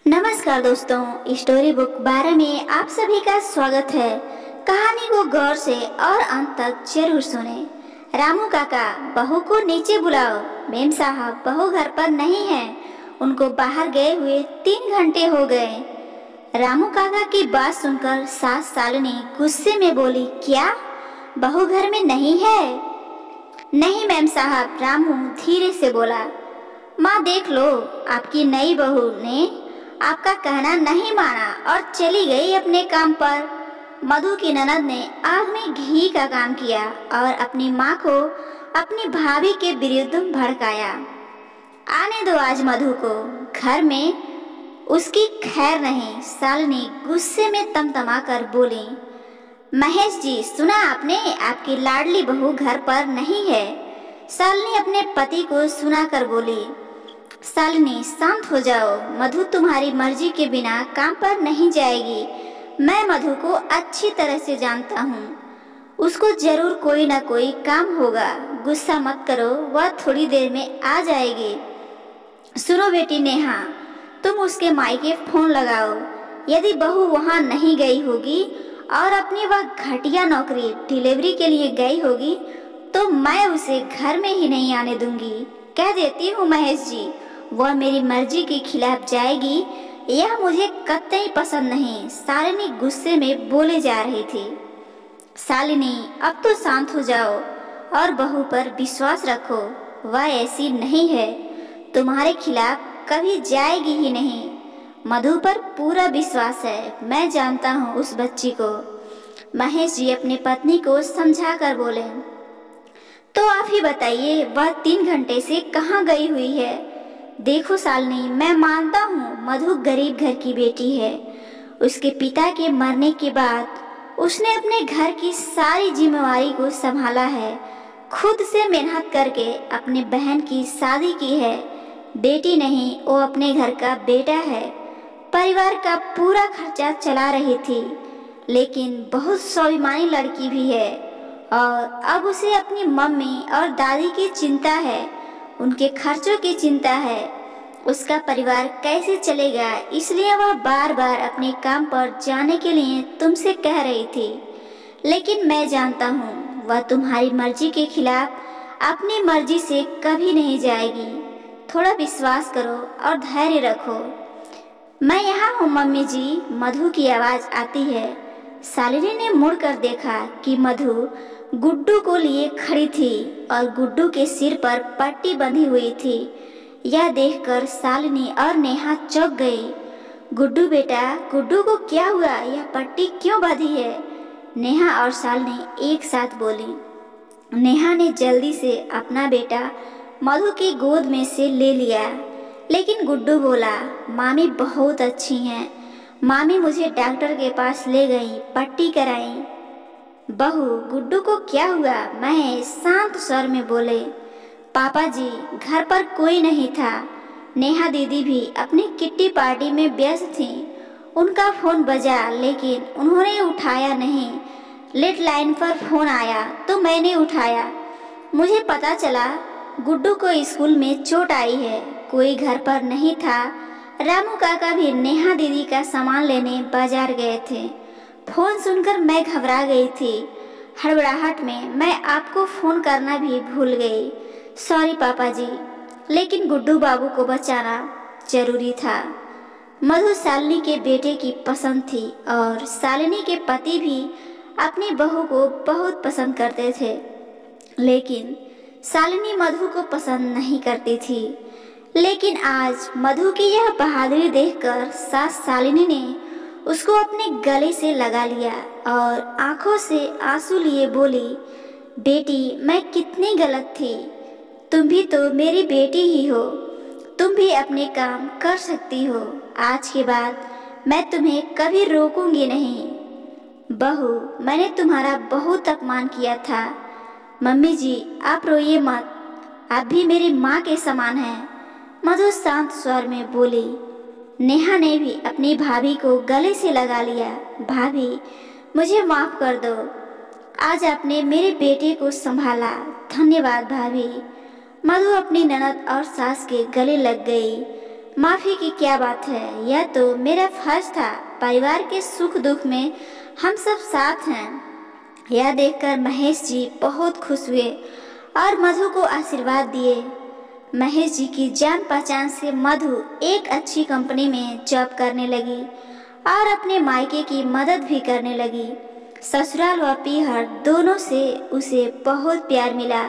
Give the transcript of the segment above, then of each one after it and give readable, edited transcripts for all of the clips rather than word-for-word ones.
नमस्कार दोस्तों, story book 12 में आप सभी का स्वागत है। कहानी को गौर से और अंत तक जरूर सुने। रामू काका, बहू को नीचे बुलाओ। मेम साहब, बहू घर पर नहीं है, उनको बाहर गए हुए 3 घंटे हो गए। रामू काका की बात सुनकर सास सालिनी गुस्से में बोली, क्या बहू घर में नहीं है? नहीं मेम साहब, रामू धीरे से बोला। माँ देख लो, आपकी नई बहू ने आपका कहना नहीं माना और चली गई अपने काम पर। मधु की ननद ने आग में घी का काम किया और अपनी माँ को अपनी भाभी के विरुद्ध भड़काया। आने दो आज मधु को, घर में उसकी खैर नहीं। सालिनी गुस्से में तमतमा कर बोली। महेश जी, सुना आपने? आपकी लाडली बहू घर पर नहीं है। सालिनी अपने पति को सुनाकर बोली। सालिनी, शांत हो जाओ। मधु तुम्हारी मर्जी के बिना काम पर नहीं जाएगी। मैं मधु को अच्छी तरह से जानता हूँ, उसको जरूर कोई ना कोई काम होगा। गुस्सा मत करो, वह थोड़ी देर में आ जाएगी। सुनो बेटी नेहा, तुम उसके मायके फोन लगाओ। यदि बहू वहाँ नहीं गई होगी और अपनी वह घटिया नौकरी डिलीवरी के लिए गई होगी तो मैं उसे घर में ही नहीं आने दूंगी। कह देती हूँ महेश जी, वह मेरी मर्जी के खिलाफ जाएगी, यह मुझे कतई पसंद नहीं। सालिनी गुस्से में बोले जा रही थी। सालिनी, अब तो शांत हो जाओ और बहू पर विश्वास रखो। वह ऐसी नहीं है, तुम्हारे खिलाफ कभी जाएगी ही नहीं। मधु पर पूरा विश्वास है, मैं जानता हूँ उस बच्ची को। महेश जी अपनी पत्नी को समझा कर बोले। तो आप ही बताइए, वह 3 घंटे से कहाँ गई हुई है? देखो सालिनी, मैं मानता हूँ मधु गरीब घर की बेटी है। उसके पिता के मरने के बाद उसने अपने घर की सारी जिम्मेवारी को संभाला है। खुद से मेहनत करके अपने बहन की शादी की है। बेटी नहीं, वो अपने घर का बेटा है। परिवार का पूरा खर्चा चला रही थी, लेकिन बहुत स्वाभिमानी लड़की भी है और अब उसे अपनी मम्मी और दादी की चिंता है, उनके खर्चों की चिंता है। उसका परिवार कैसे चलेगा, इसलिए वह बार बार अपने काम पर जाने के लिए तुमसे कह रही थी। लेकिन मैं जानता हूँ वह तुम्हारी मर्जी के खिलाफ अपनी मर्जी से कभी नहीं जाएगी। थोड़ा विश्वास करो और धैर्य रखो। मैं यहाँ हूँ मम्मी जी, मधु की आवाज़ आती है। सालिनी ने मुड़कर देखा कि मधु गुड्डू को लिए खड़ी थी और गुड्डू के सिर पर पट्टी बंधी हुई थी। यह देखकर सालिनी और नेहा चौंक गई। गुड्डू बेटा, गुड्डू को क्या हुआ? यह पट्टी क्यों बांधी है? नेहा और सालिनी एक साथ बोली। नेहा ने जल्दी से अपना बेटा मधु की गोद में से ले लिया, लेकिन गुड्डू बोला, मामी बहुत अच्छी हैं। मामी मुझे डॉक्टर के पास ले गई, पट्टी कराई। बहू, गुड्डू को क्या हुआ? महेश शांत स्वर में बोले। पापा जी, घर पर कोई नहीं था। नेहा दीदी भी अपनी किट्टी पार्टी में व्यस्त थी। उनका फोन बजा, लेकिन उन्होंने उठाया नहीं। लैंडलाइन पर फोन आया तो मैंने उठाया। मुझे पता चला गुड्डू को स्कूल में चोट आई है। कोई घर पर नहीं था। रामू काका भी नेहा दीदी का सामान लेने बाजार गए थे। फोन सुनकर मैं घबरा गई थी। हड़बड़ाहट में मैं आपको फोन करना भी भूल गई। सॉरी पापा जी, लेकिन गुड्डू बाबू को बचाना जरूरी था। मधु सालिनी के बेटे की पसंद थी और सालिनी के पति भी अपनी बहू को बहुत पसंद करते थे, लेकिन सालिनी मधु को पसंद नहीं करती थी। लेकिन आज मधु की यह बहादुरी देखकर सास सालिनी ने उसको अपने गले से लगा लिया और आंखों से आंसू लिए बोली, बेटी मैं कितनी गलत थी। तुम भी तो मेरी बेटी ही हो, तुम भी अपने काम कर सकती हो। आज के बाद मैं तुम्हें कभी रोकूंगी नहीं। बहू, मैंने तुम्हारा बहुत अपमान किया था। मम्मी जी, आप रोइए मत, आप भी मेरी माँ के समान हैं। मधु शांत स्वर में बोली। नेहा ने भी अपनी भाभी को गले से लगा लिया। भाभी, मुझे माफ कर दो, आज आपने मेरे बेटे को संभाला। धन्यवाद भाभी। मधु अपनी ननद और सास के गले लग गई। माफ़ी की क्या बात है, यह तो मेरा फर्ज था। परिवार के सुख दुख में हम सब साथ हैं। यह देखकर महेश जी बहुत खुश हुए और मधु को आशीर्वाद दिए। महेश जी की जान पहचान से मधु एक अच्छी कंपनी में जॉब करने लगी और अपने मायके की मदद भी करने लगी। ससुराल व पीहर दोनों से उसे बहुत प्यार मिला।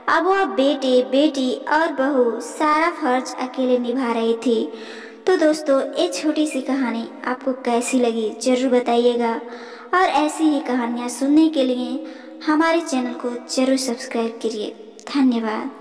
अब वह बेटे बेटी और बहू सारा फर्ज अकेले निभा रही थी। तो दोस्तों, ये छोटी सी कहानी आपको कैसी लगी जरूर बताइएगा, और ऐसी ही कहानियाँ सुनने के लिए हमारे चैनल को जरूर सब्सक्राइब करिए। धन्यवाद।